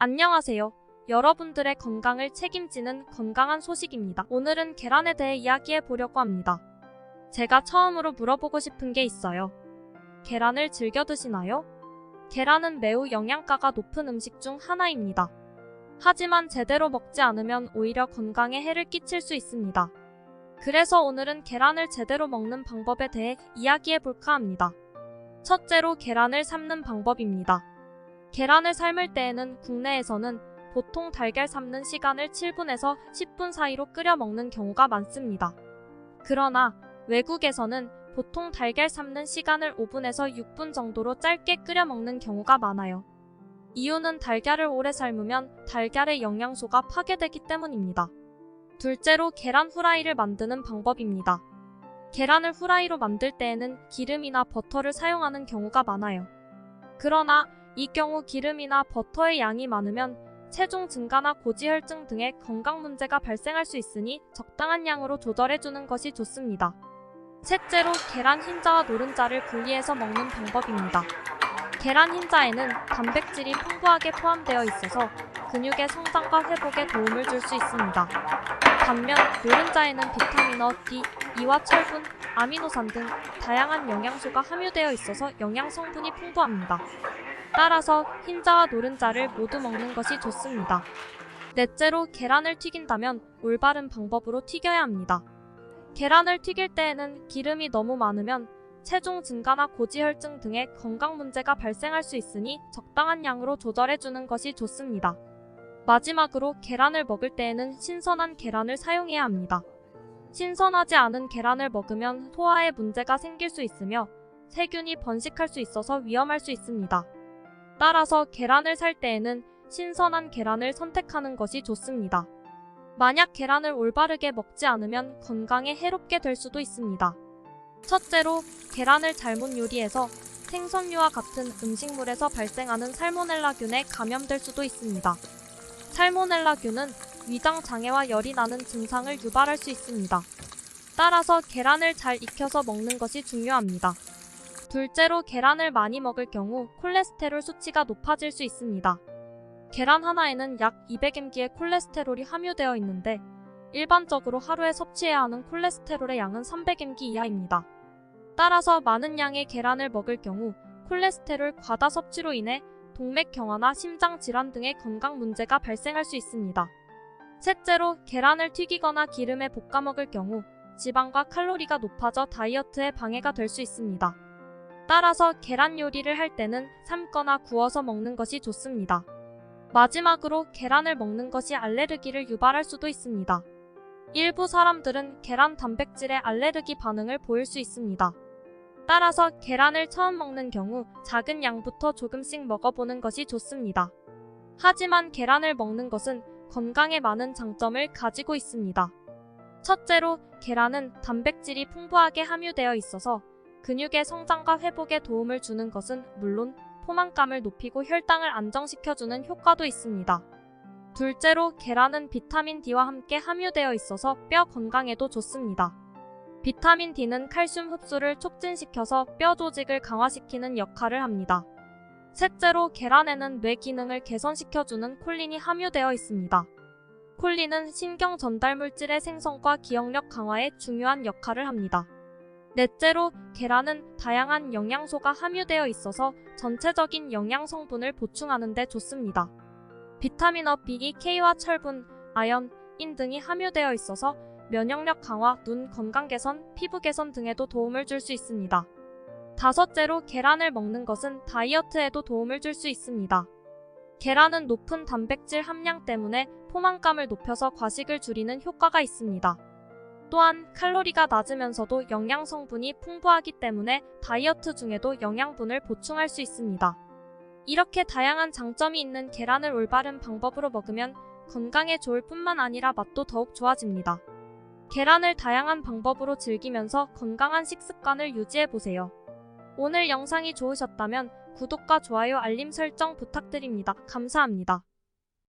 안녕하세요. 여러분들의 건강을 책임지는 건강한 소식입니다. 오늘은 계란에 대해 이야기해 보려고 합니다. 제가 처음으로 물어보고 싶은 게 있어요. 계란을 즐겨 드시나요? 계란은 매우 영양가가 높은 음식 중 하나입니다. 하지만 제대로 먹지 않으면 오히려 건강에 해를 끼칠 수 있습니다. 그래서 오늘은 계란을 제대로 먹는 방법에 대해 이야기해 볼까 합니다. 첫째로 계란을 삶는 방법입니다. 계란을 삶을 때에는 국내에서는 보통 달걀 삶는 시간을 7분에서 10분 사이로 끓여 먹는 경우가 많습니다. 그러나 외국에서는 보통 달걀 삶는 시간을 5분에서 6분 정도로 짧게 끓여 먹는 경우가 많아요. 이유는 달걀을 오래 삶으면 달걀의 영양소가 파괴되기 때문입니다. 둘째로 계란 후라이를 만드는 방법입니다. 계란을 후라이로 만들 때에는 기름이나 버터를 사용하는 경우가 많아요. 그러나 이 경우 기름이나 버터의 양이 많으면 체중 증가나 고지혈증 등의 건강 문제가 발생할 수 있으니 적당한 양으로 조절해주는 것이 좋습니다. 셋째로 계란 흰자와 노른자를 분리해서 먹는 방법입니다. 계란 흰자에는 단백질이 풍부하게 포함되어 있어서 근육의 성장과 회복에 도움을 줄 수 있습니다. 반면 노른자에는 비타민어, D, E와 철분, 아미노산 등 다양한 영양소가 함유되어 있어서 영양 성분이 풍부합니다. 따라서 흰자와 노른자를 모두 먹는 것이 좋습니다. 넷째로 계란을 튀긴다면 올바른 방법으로 튀겨야 합니다. 계란을 튀길 때에는 기름이 너무 많으면 체중 증가나 고지혈증 등의 건강 문제가 발생할 수 있으니 적당한 양으로 조절해주는 것이 좋습니다. 마지막으로 계란을 먹을 때에는 신선한 계란을 사용해야 합니다. 신선하지 않은 계란을 먹으면 소화에 문제가 생길 수 있으며 세균이 번식할 수 있어서 위험할 수 있습니다. 따라서 계란을 살 때에는 신선한 계란을 선택하는 것이 좋습니다. 만약 계란을 올바르게 먹지 않으면 건강에 해롭게 될 수도 있습니다. 첫째로 계란을 잘못 요리해서 생선류와 같은 음식물에서 발생하는 살모넬라균에 감염될 수도 있습니다. 살모넬라균은 위장 장애와 열이 나는 증상을 유발할 수 있습니다. 따라서 계란을 잘 익혀서 먹는 것이 중요합니다. 둘째로 계란을 많이 먹을 경우 콜레스테롤 수치가 높아질 수 있습니다. 계란 하나에는 약 200mg의 콜레스테롤이 함유되어 있는데 일반적으로 하루에 섭취해야 하는 콜레스테롤의 양은 300mg 이하입니다. 따라서 많은 양의 계란을 먹을 경우 콜레스테롤 과다 섭취로 인해 동맥경화나 심장질환 등의 건강 문제가 발생할 수 있습니다. 셋째로 계란을 튀기거나 기름에 볶아 먹을 경우 지방과 칼로리가 높아져 다이어트에 방해가 될 수 있습니다. 따라서 계란 요리를 할 때는 삶거나 구워서 먹는 것이 좋습니다. 마지막으로 계란을 먹는 것이 알레르기를 유발할 수도 있습니다. 일부 사람들은 계란 단백질에 알레르기 반응을 보일 수 있습니다. 따라서 계란을 처음 먹는 경우 작은 양부터 조금씩 먹어보는 것이 좋습니다. 하지만 계란을 먹는 것은 건강에 많은 장점을 가지고 있습니다. 첫째로 계란은 단백질이 풍부하게 함유되어 있어서 근육의 성장과 회복에 도움을 주는 것은 물론 포만감을 높이고 혈당을 안정시켜주는 효과도 있습니다. 둘째로 계란은 비타민 D와 함께 함유되어 있어서 뼈 건강에도 좋습니다. 비타민 D는 칼슘 흡수를 촉진시켜서 뼈 조직을 강화시키는 역할을 합니다. 셋째로 계란에는 뇌 기능을 개선시켜주는 콜린이 함유되어 있습니다. 콜린은 신경 전달 물질의 생성과 기억력 강화에 중요한 역할을 합니다. 넷째로 계란은 다양한 영양소가 함유되어 있어서 전체적인 영양 성분을 보충하는 데 좋습니다. 비타민어 B, K와 철분, 아연, 인 등이 함유되어 있어서 면역력 강화, 눈 건강 개선, 피부 개선 등에도 도움을 줄 수 있습니다. 다섯째로 계란을 먹는 것은 다이어트에도 도움을 줄 수 있습니다. 계란은 높은 단백질 함량 때문에 포만감을 높여서 과식을 줄이는 효과가 있습니다. 또한 칼로리가 낮으면서도 영양 성분이 풍부하기 때문에 다이어트 중에도 영양분을 보충할 수 있습니다. 이렇게 다양한 장점이 있는 계란을 올바른 방법으로 먹으면 건강에 좋을 뿐만 아니라 맛도 더욱 좋아집니다. 계란을 다양한 방법으로 즐기면서 건강한 식습관을 유지해보세요. 오늘 영상이 좋으셨다면 구독과 좋아요, 알림 설정 부탁드립니다. 감사합니다.